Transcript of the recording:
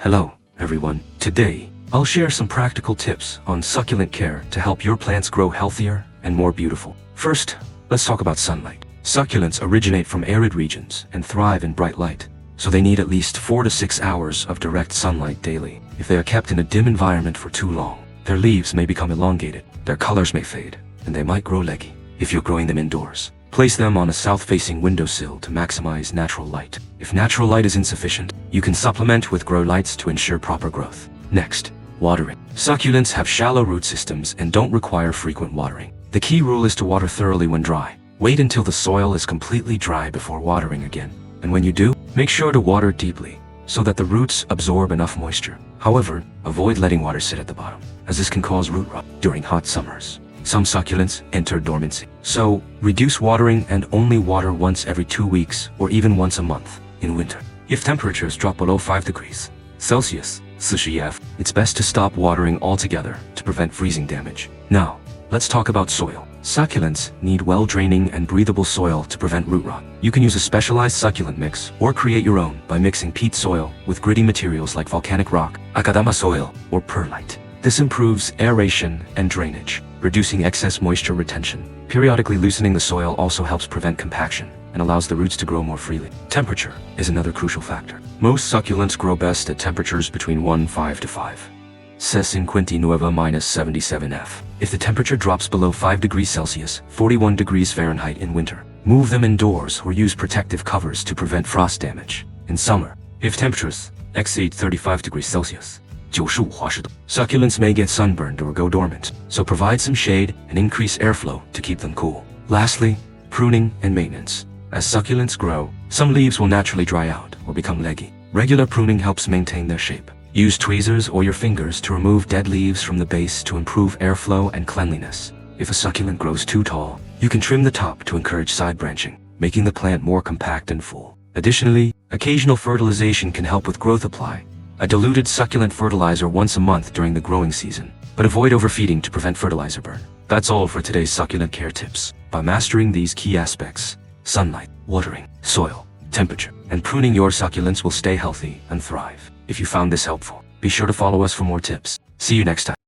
Hello, everyone. Today, I'll share some practical tips on succulent care to help your plants grow healthier and more beautiful. First, let's talk about sunlight. Succulents originate from arid regions and thrive in bright light, so they need at least 4 to 6 hours of direct sunlight daily. If they are kept in a dim environment for too long, their leaves may become elongated, their colors may fade, and they might grow leggy. If you're growing them indoors, place them on a south-facing windowsill to maximize natural light. If natural light is insufficient, you can supplement with grow lights to ensure proper growth. Next, watering. Succulents have shallow root systems and don't require frequent watering. The key rule is to water thoroughly when dry. Wait until the soil is completely dry before watering again. And when you do, make sure to water deeply so that the roots absorb enough moisture. However, avoid letting water sit at the bottom, as this can cause root rot during hot summers. Some succulents enter dormancy, so reduce watering and only water once every 2 weeks or even once a month in winter. If temperatures drop below 5 degrees Celsius, 40°F, it's best to stop watering altogether to prevent freezing damage. Now, let's talk about soil. Succulents need well-draining and breathable soil to prevent root rot. You can use a specialized succulent mix or create your own by mixing peat soil with gritty materials like volcanic rock, akadama soil, or perlite. This improves aeration and drainage, reducing excess moisture retention. Periodically loosening the soil also helps prevent compaction and allows the roots to grow more freely. Temperature is another crucial factor. Most succulents grow best at temperatures between 15 to 5.59-77°F. If the temperature drops below 5 degrees Celsius, 41 degrees Fahrenheit in winter, move them indoors or use protective covers to prevent frost damage. In summer, if temperatures exceed 35 degrees Celsius, 95°C, succulents may get sunburned or go dormant, so provide some shade and increase airflow to keep them cool. Lastly, pruning and maintenance. As succulents grow, some leaves will naturally dry out or become leggy. Regular pruning helps maintain their shape. Use tweezers or your fingers to remove dead leaves from the base to improve airflow and cleanliness. If a succulent grows too tall, you can trim the top to encourage side branching, making the plant more compact and full. Additionally, occasional fertilization can help with growth. Apply a diluted succulent fertilizer once a month during the growing season, but avoid overfeeding to prevent fertilizer burn. That's all for today's succulent care tips. By mastering these key aspects, sunlight, watering, soil, temperature, and pruning, your succulents will stay healthy and thrive. If you found this helpful, be sure to follow us for more tips. See you next time.